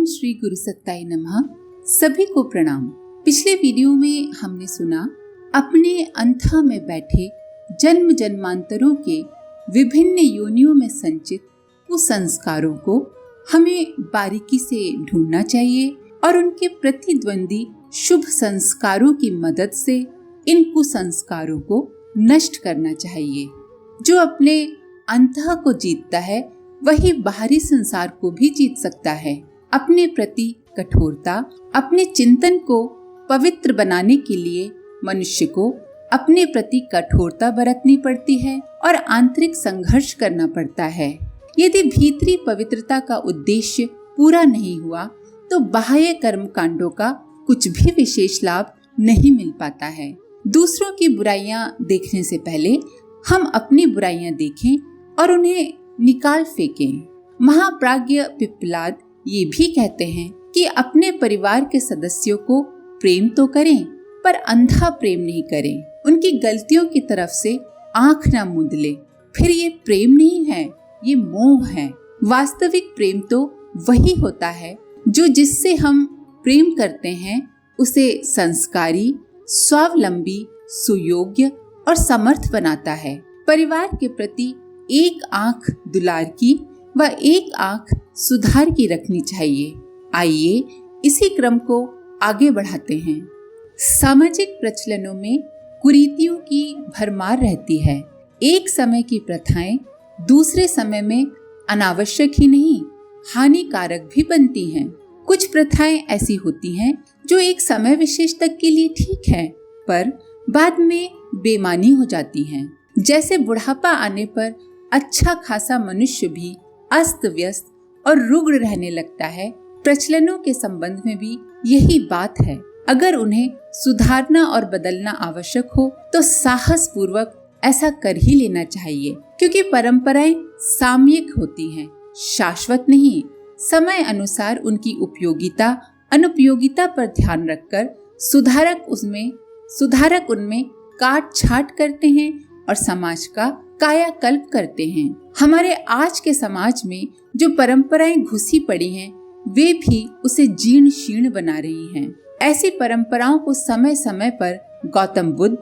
ओम श्री गुरु सत्ताय नमः। सभी को प्रणाम। पिछले वीडियो में हमने सुना अपने अंथा में बैठे जन्म जन्मांतरों के विभिन्न योनियों में संचित कुसंस्कारों को हमें बारीकी से ढूंढना चाहिए और उनके प्रतिद्वंदी शुभ संस्कारों की मदद से इन कुसंस्कारों को नष्ट करना चाहिए। जो अपने अंतः को जीतता है वही बाहरी संसार को भी जीत सकता है। अपने प्रति कठोरता, अपने चिंतन को पवित्र बनाने के लिए मनुष्य को अपने प्रति कठोरता बरतनी पड़ती है और आंतरिक संघर्ष करना पड़ता है। यदि भीतरी पवित्रता का उद्देश्य पूरा नहीं हुआ तो बाह्य कर्म कांडों का कुछ भी विशेष लाभ नहीं मिल पाता है। दूसरों की बुराइयां देखने से पहले हम अपनी बुराइयां देखें और उन्हें निकाल फेंकें। महाप्राज्ञ पिप्पलाद ये भी कहते हैं कि अपने परिवार के सदस्यों को प्रेम तो करें पर अंधा प्रेम नहीं करें। उनकी गलतियों की तरफ से आंख न मूंद ले। फिर ये प्रेम नहीं है, ये मोह है। वास्तविक प्रेम तो वही होता है जो जिससे हम प्रेम करते हैं उसे संस्कारी, स्वावलंबी, सुयोग्य और समर्थ बनाता है। परिवार के प्रति एक आंख दुलार की व एक आंख सुधार की रखनी चाहिए। आइए इसी क्रम को आगे बढ़ाते हैं। सामाजिक प्रचलनों में कुरीतियों की भरमार रहती है। एक समय की प्रथाएं दूसरे समय में अनावश्यक ही नहीं हानिकारक भी बनती हैं। कुछ प्रथाएं ऐसी होती हैं जो एक समय विशेष तक के लिए ठीक है पर बाद में बेमानी हो जाती हैं। जैसे बुढ़ापा आने पर अच्छा खासा मनुष्य भी अस्त व्यस्त और रुग्ण रहने लगता है। प्रचलनों के संबंध में भी यही बात है। अगर उन्हें सुधारना और बदलना आवश्यक हो तो साहस पूर्वक ऐसा कर ही लेना चाहिए, क्योंकि परंपराएं सामयिक होती हैं, शाश्वत नहीं। समय अनुसार उनकी उपयोगिता अनुपयोगिता पर ध्यान रखकर सुधारक उनमें काट छाट करते हैं और समाज का कायाकल्प करते हैं। हमारे आज के समाज में जो परंपराएं घुसी पड़ी हैं वे भी उसे जीर्ण शीर्ण बना रही हैं। ऐसी परंपराओं को समय समय पर गौतम बुद्ध,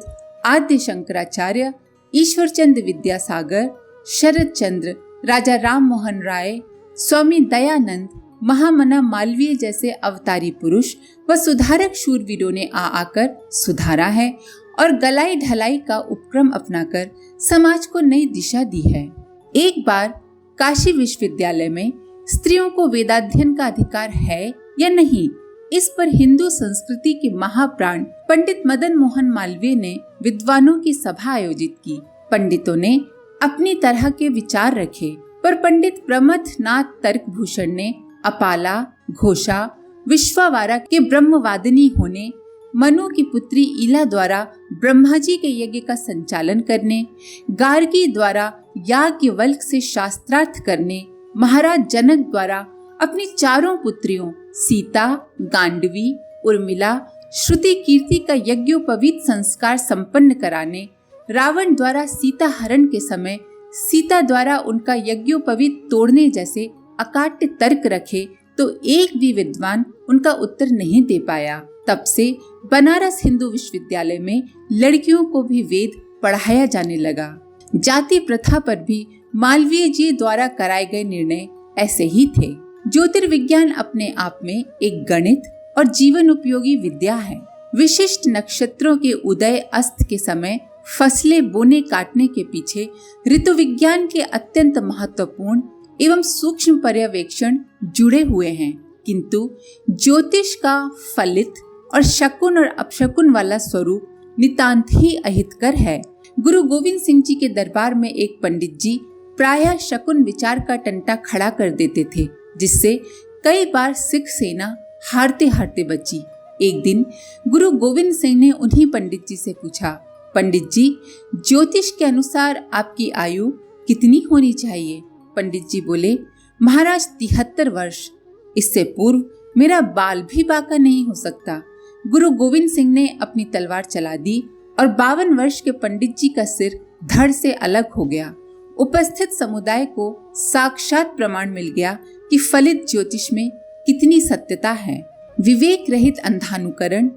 आद्य शंकराचार्य, ईश्वरचंद विद्यासागर, शरद चंद्र, राजा राम मोहन राय, स्वामी दयानंद, महामना मालवीय जैसे अवतारी पुरुष व सुधारक शूरवीरों ने आकर सुधारा है और गलाई ढलाई का उपक्रम अपनाकर समाज को नई दिशा दी है। एक बार काशी विश्वविद्यालय में स्त्रियों को वेदाध्ययन का अधिकार है या नहीं, इस पर हिंदू संस्कृति के महाप्राण पंडित मदन मोहन मालवीय ने विद्वानों की सभा आयोजित की। पंडितों ने अपनी तरह के विचार रखे पर पंडित प्रमथ नाथ तर्कभूषण ने अपाला, घोषा, विश्वावारा के ब्रह्मवादिनी होने, मनु की पुत्री ईला द्वारा ब्रह्मा जी के यज्ञ का संचालन करने, गार्गी द्वारा याज्ञवल्क्य से शास्त्रार्थ करने, महाराज जनक द्वारा अपनी चारों पुत्रियों सीता, गांडवी, उर्मिला, श्रुति कीर्ति का यज्ञोपवीत संस्कार संपन्न कराने, रावण द्वारा सीता हरण के समय सीता द्वारा उनका यज्ञोपवीत तोड़ने जैसे अकाट्य तर्क रखे तो एक भी विद्वान उनका उत्तर नहीं दे पाया। तब से बनारस हिंदू विश्वविद्यालय में लड़कियों को भी वेद पढ़ाया जाने लगा। जाति प्रथा पर भी मालवीय जी द्वारा कराए गए निर्णय ऐसे ही थे। ज्योतिर्विज्ञान अपने आप में एक गणित और जीवन उपयोगी विद्या है। विशिष्ट नक्षत्रों के उदय अस्त के समय फसलें बोने काटने के पीछे ऋतु विज्ञान के अत्यंत महत्वपूर्ण एवं सूक्ष्म पर्यवेक्षण जुड़े हुए हैं, किंतु ज्योतिष का फलित और शकुन और अपशकुन वाला स्वरूप नितांत ही अहितकर है। गुरु गोविंद सिंह जी के दरबार में एक पंडित जी प्रायः शकुन विचार का टंटा खड़ा कर देते थे, जिससे कई बार सिख सेना हारते हारते बची। एक दिन गुरु गोविंद सिंह ने उन्हीं पंडित जी से पूछा, पंडित जी, ज्योतिष के अनुसार आपकी आयु कितनी होनी चाहिए? पंडित जी बोले, महाराज 73 वर्ष। इससे पूर्व मेरा बाल भी बाका नहीं हो सकता। गुरु गोविंद सिंह ने अपनी तलवार चला दी और 52 वर्ष के पंडित जी का सिर धड़ से अलग हो गया। उपस्थित समुदाय को साक्षात प्रमाण मिल गया कि फलित ज्योतिष में कितनी सत्यता है। विवेक रहित अंधानुकरण,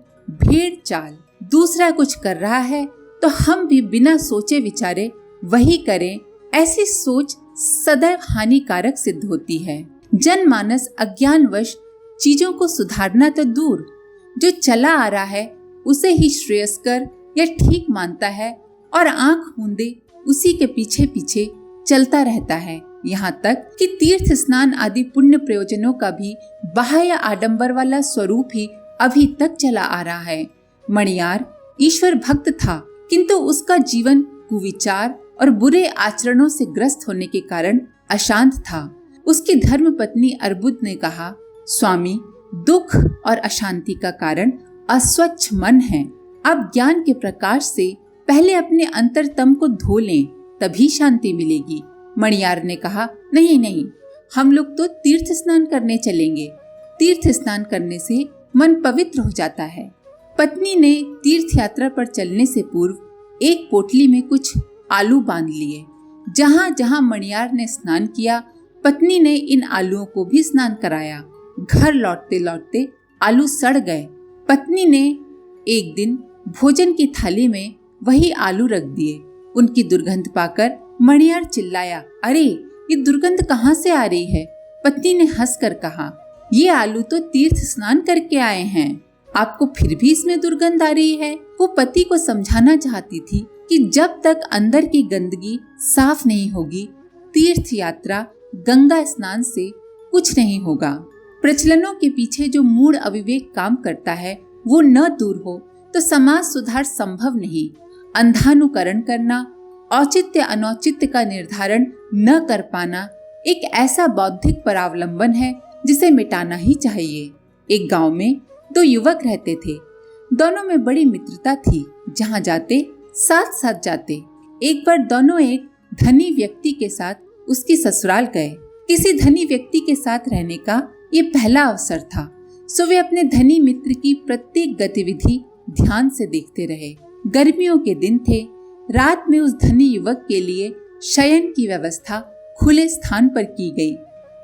भेड़ चाल। दूसरा कुछ कर रहा है तो हम भी बिना सोचे विचारे वही करें, ऐसी सोच सदैव हानिकारक सिद्ध होती है। जनमानस अज्ञानवश चीजों को सुधारना तो दूर, जो चला आ रहा है उसे ही श्रेयस्कर या ठीक मानता है और आंख मूंदे उसी के पीछे पीछे चलता रहता है। यहाँ तक कि तीर्थ स्नान आदि पुण्य प्रयोजनों का भी बाह्य आडंबर वाला स्वरूप ही अभी तक चला आ रहा है। मणियार ईश्वर भक्त था, किंतु उसका जीवन कुविचार और बुरे आचरणों से ग्रस्त होने के कारण अशांत था। उसकी धर्म पत्नी अर्बुद ने कहा, स्वामी, दुख और अशांति का कारण अस्वच्छ मन है। अब ज्ञान के प्रकाश से पहले अपने अंतरतम को धो लें, तभी शांति मिलेगी। मणियार ने कहा, नहीं नहीं, हम लोग तो तीर्थ स्नान करने चलेंगे। तीर्थ स्नान करने से मन पवित्र हो जाता है। पत्नी ने तीर्थ यात्रा पर चलने से पूर्व एक पोटली में कुछ आलू बांध लिए। जहाँ जहाँ मणियार ने स्नान किया, पत्नी ने इन आलूओं को भी स्नान कराया। घर लौटते लौटते आलू सड़ गए। पत्नी ने एक दिन भोजन की थाली में वही आलू रख दिए। उनकी दुर्गंध पाकर मणियार चिल्लाया, अरे ये दुर्गंध कहाँ से आ रही है? पत्नी ने हंसकर कहा, ये आलू तो तीर्थ स्नान करके आए हैं, आपको फिर भी इसमें दुर्गंध आ रही है। वो पति को समझाना चाहती थी कि जब तक अंदर की गंदगी साफ नहीं होगी, तीर्थ यात्रा गंगा स्नान से कुछ नहीं होगा। प्रचलनों के पीछे जो मूढ़ अविवेक काम करता है, वो न दूर हो तो समाज सुधार संभव नहीं। अंधानुकरण करना, औचित्य अनौचित्य का निर्धारण न कर पाना एक ऐसा बौद्धिक परावलंबन है जिसे मिटाना ही चाहिए। एक गांव में दो युवक रहते थे। दोनों में बड़ी मित्रता थी, जहां जाते साथ साथ जाते। एक बार दोनों एक धनी व्यक्ति के साथ उसकी ससुराल गए। किसी धनी व्यक्ति के साथ रहने का ये पहला अवसर था, सो वे अपने धनी मित्र की प्रत्येक गतिविधि ध्यान से देखते रहे। गर्मियों के दिन थे। रात में उस धनी युवक के लिए शयन की व्यवस्था खुले स्थान पर की गई।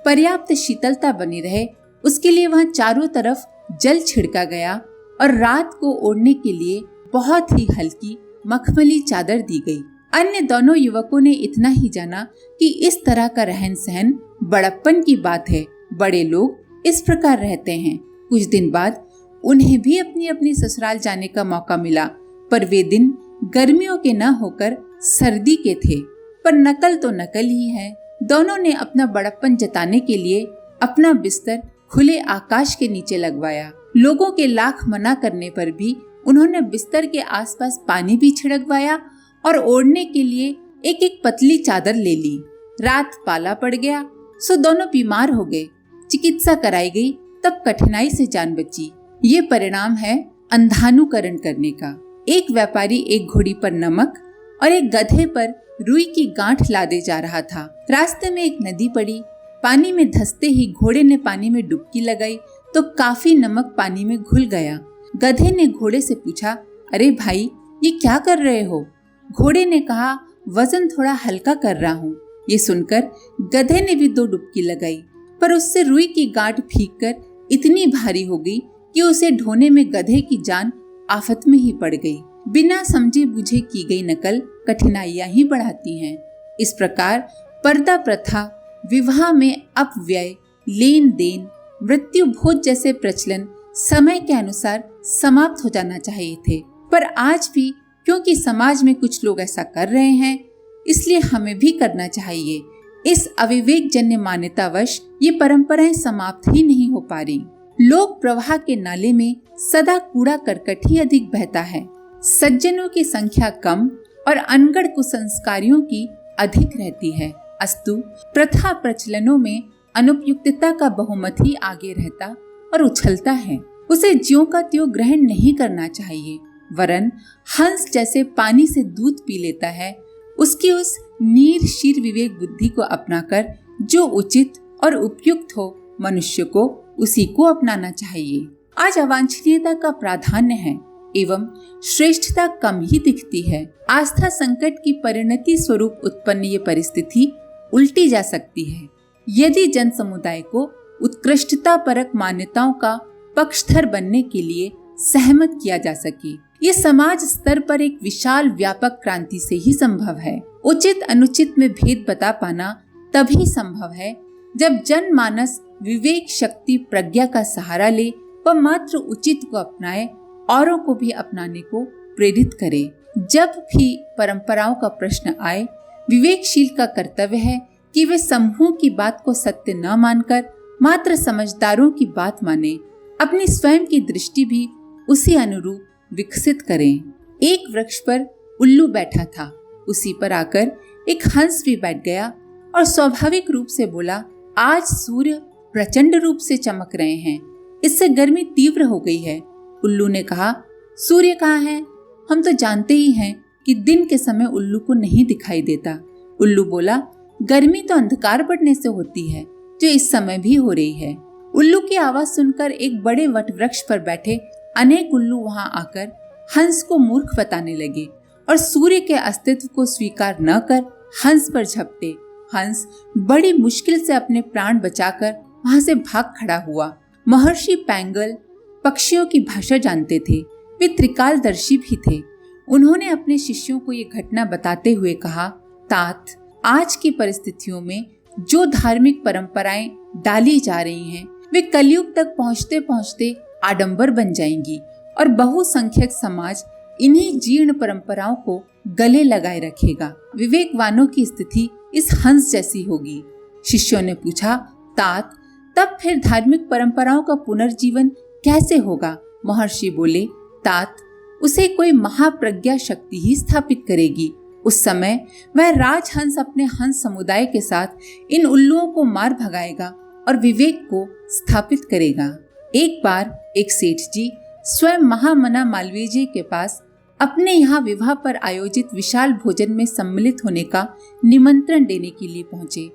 पर्याप्त शीतलता बनी रहे उसके लिए वहां चारों तरफ जल छिड़का गया और रात को ओढ़ने के लिए बहुत ही हल्की मखमली चादर दी गई। अन्य दोनों युवकों ने इतना ही जाना कि इस तरह का रहन सहन बड़प्पन की बात है, बड़े लोग इस प्रकार रहते हैं। कुछ दिन बाद उन्हें भी अपनी अपनी ससुराल जाने का मौका मिला, पर वे दिन गर्मियों के न होकर सर्दी के थे। पर नकल तो नकल ही है। दोनों ने अपना बड़प्पन जताने के लिए अपना बिस्तर खुले आकाश के नीचे लगवाया। लोगों के लाख मना करने पर भी उन्होंने बिस्तर के आसपास पानी भी छिड़कवाया और ओढ़ने के लिए एक एक पतली चादर ले ली। रात पाला पड़ गया, सो दोनों बीमार हो गए। चिकित्सा कराई गई, तब कठिनाई से जान बची। ये परिणाम है अंधानुकरण करने का। एक व्यापारी एक घोड़ी पर नमक और एक गधे पर रुई की गांठ लादे जा रहा था। रास्ते में एक नदी पड़ी। पानी में धंसते ही घोड़े ने पानी में डुबकी लगाई तो काफी नमक पानी में घुल गया। गधे ने घोड़े से पूछा, अरे भाई, ये क्या कर रहे हो? घोड़े ने कहा, वजन थोड़ा हल्का कर रहा हूँ। ये सुनकर गधे ने भी 2 डुबकी लगाई, पर उससे रुई की गांठ भीगकर इतनी भारी हो गई कि उसे ढोने में गधे की जान आफत में ही पड़ गई। बिना समझे बुझे की गई नकल कठिनाइयां ही बढ़ाती हैं। इस प्रकार पर्दा प्रथा, विवाह में अपव्यय, लेन देन, मृत्यु भोज जैसे प्रचलन समय के अनुसार समाप्त हो जाना चाहिए थे। पर आज भी क्योंकि समाज में कुछ लोग ऐसा कर रहे हैं, इसलिए हमें भी करना चाहिए। इस अविवेक जन्य मान्यतावश ये परंपराएं समाप्त ही नहीं हो पा रही। लोक प्रवाह के नाले में सदा कूड़ा करकट ही अधिक बहता है। सज्जनों की संख्या कम और अनगढ़ कुसंस्कारियों की अधिक रहती है। अस्तु प्रथा प्रचलनों में अनुपयुक्तता का बहुमत ही आगे रहता और उछलता है। उसे ज्यों का त्यों ग्रहण नहीं करना चाहिए, वरन हंस जैसे पानी से दूध पी लेता है, उसकी उस नीर शीर विवेक बुद्धि को अपनाकर जो उचित और उपयुक्त हो, मनुष्य को उसी को अपनाना चाहिए। आज अवांछनीयता का प्राधान्य है एवं श्रेष्ठता कम ही दिखती है। आस्था संकट की परिणति स्वरूप उत्पन्न ये परिस्थिति उल्टी जा सकती है यदि जन समुदाय को उत्कृष्टता परक मान्यताओं का पक्षधर बनने के लिए सहमत किया जा सके। ये समाज स्तर पर एक विशाल व्यापक क्रांति से ही संभव है। उचित अनुचित में भेद बता पाना तभी संभव है जब जनमानस विवेक शक्ति प्रज्ञा का सहारा ले व मात्र उचित को अपनाए, औरों को भी अपनाने को प्रेरित करे। जब भी परंपराओं का प्रश्न आए, विवेकशील का कर्तव्य है कि वे समूह की बात को सत्य न मानकर मात्र समझदारों की बात माने, अपनी स्वयं की दृष्टि भी उसी अनुरूप विकसित करें। एक वृक्ष पर उल्लू बैठा था, उसी पर आकर एक हंस भी बैठ गया और स्वाभाविक रूप से बोला, आज सूर्य प्रचंड रूप से चमक रहे हैं, इससे गर्मी तीव्र हो गई है। उल्लू ने कहा, सूर्य कहाँ है? हम तो जानते ही हैं कि दिन के समय उल्लू को नहीं दिखाई देता। उल्लू बोला, गर्मी तो अंधकार बढ़ने से होती है, जो इस समय भी हो रही है। उल्लू की आवाज सुनकर एक बड़े वट वृक्ष पर बैठे अनेक उल्लू वहां आकर हंस को मूर्ख बताने लगे और सूर्य के अस्तित्व को स्वीकार न कर हंस पर झपटे। हंस बड़ी मुश्किल से अपने प्राण बचाकर वहां से भाग खड़ा हुआ। महर्षि पैंगल पक्षियों की भाषा जानते थे, वे त्रिकालदर्शी भी थे। उन्होंने अपने शिष्यों को ये घटना बताते हुए कहा, तात, आज की परिस्थितियों में जो धार्मिक परंपराएं डाली जा रही हैं, वे कलयुग तक पहुंचते पहुंचते आडंबर बन जाएंगी और बहुसंख्यक समाज इन्हीं जीर्ण परंपराओं को गले लगाए रखेगा। विवेकवानों की स्थिति इस हंस जैसी होगी। शिष्यों ने पूछा, तात, तब फिर धार्मिक परंपराओं का पुनर्जीवन कैसे होगा? महर्षि बोले, तात, उसे कोई महाप्रज्ञा शक्ति ही स्थापित करेगी। उस समय वह राजहंस अपने हंस समुदाय के साथ इन उल्लुओं को मार भगाएगा और विवेक को स्थापित करेगा। एक बार एक सेठ जी स्वयं महामना मालवीय जी के पास अपने यहाँ विवाह पर आयोजित विशाल भोजन में सम्मिलित होने का निमंत्रण देने के लिए पहुंचे।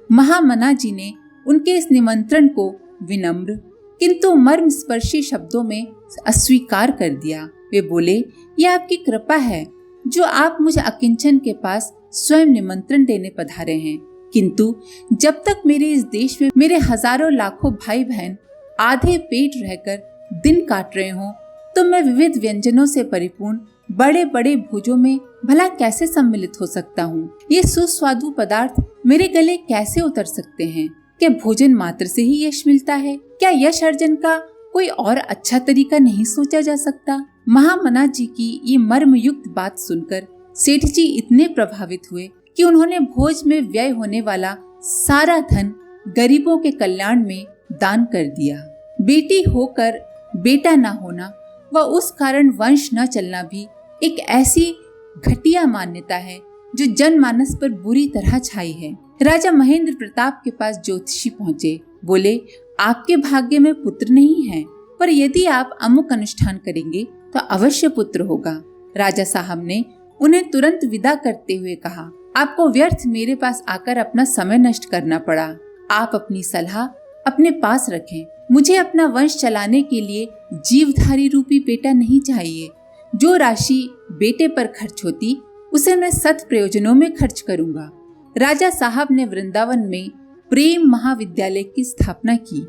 महामना जी ने उनके इस निमंत्रण को विनम्र किंतु मर्मस्पर्शी शब्दों में अस्वीकार कर दिया। वे बोले, यह आपकी कृपा है जो आप मुझे अकिंचन के पास स्वयं निमंत्रण देने पधारे हैं, किंतु जब तक मेरे इस देश में मेरे हजारों लाखों भाई बहन आधे पेट रहकर दिन काट रहे हों, तो मैं विविध व्यंजनों से परिपूर्ण बड़े बड़े भोजों में भला कैसे सम्मिलित हो सकता हूँ? ये सुस्वादु पदार्थ मेरे गले कैसे उतर सकते हैं? क्या भोजन मात्र से ही यश मिलता है? क्या यश अर्जन का कोई और अच्छा तरीका नहीं सोचा जा सकता? महामना जी की ये मर्मयुक्त बात सुनकर सेठ जी इतने प्रभावित हुए कि उन्होंने भोज में व्यय होने वाला सारा धन गरीबों के कल्याण में दान कर दिया। बेटी होकर बेटा न होना व उस कारण वंश न चलना भी एक ऐसी घटिया मान्यता है जो जनमानस पर बुरी तरह छाई है। राजा महेंद्र प्रताप के पास ज्योतिषी पहुंचे। बोले, आपके भाग्य में पुत्र नहीं है, पर यदि आप अमुक अनुष्ठान करेंगे तो अवश्य पुत्र होगा। राजा साहब ने उन्हें तुरंत विदा करते हुए कहा, आपको व्यर्थ मेरे पास आकर अपना समय नष्ट करना पड़ा। आप अपनी सलाह अपने पास रखें। मुझे अपना वंश चलाने के लिए जीवधारी रूपी बेटा नहीं चाहिए। जो राशि बेटे पर खर्च होती उसे मैं सत् प्रयोजनों में खर्च करूंगा। राजा साहब ने वृंदावन में प्रेम महाविद्यालय की स्थापना की,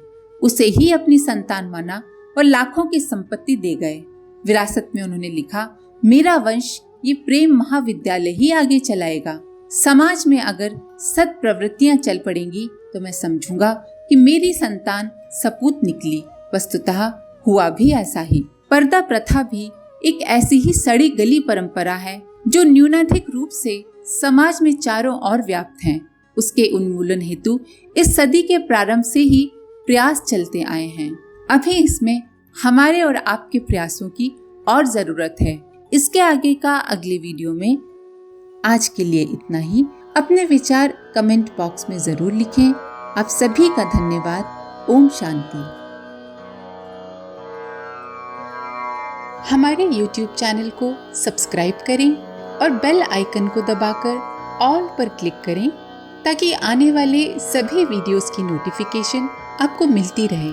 उसे ही अपनी संतान माना और लाखों की संपत्ति दे गए। विरासत में उन्होंने लिखा, मेरा वंश ये प्रेम महाविद्यालय ही आगे चलाएगा। समाज में अगर सत् प्रवृत्तियां चल पड़ेंगी तो मैं समझूंगा कि मेरी संतान सपूत निकली। वस्तुतः हुआ भी ऐसा ही। पर्दा प्रथा भी एक ऐसी ही सड़ी गली परंपरा है जो न्यूनाधिक रूप से समाज में चारों ओर व्याप्त है। उसके उन्मूलन हेतु इस सदी के प्रारंभ से ही प्रयास चलते आए हैं। अभी इसमें हमारे और आपके प्रयासों की और जरूरत है। इसके आगे का अगले वीडियो में। आज के लिए इतना ही। अपने विचार कमेंट बॉक्स में जरूर लिखें। आप सभी का धन्यवाद। ओम शांति। हमारे YouTube चैनल को सब्सक्राइब करें और बेल आइकन को दबाकर ऑल पर क्लिक करें ताकि आने वाले सभी वीडियोस की नोटिफिकेशन आपको मिलती रहे।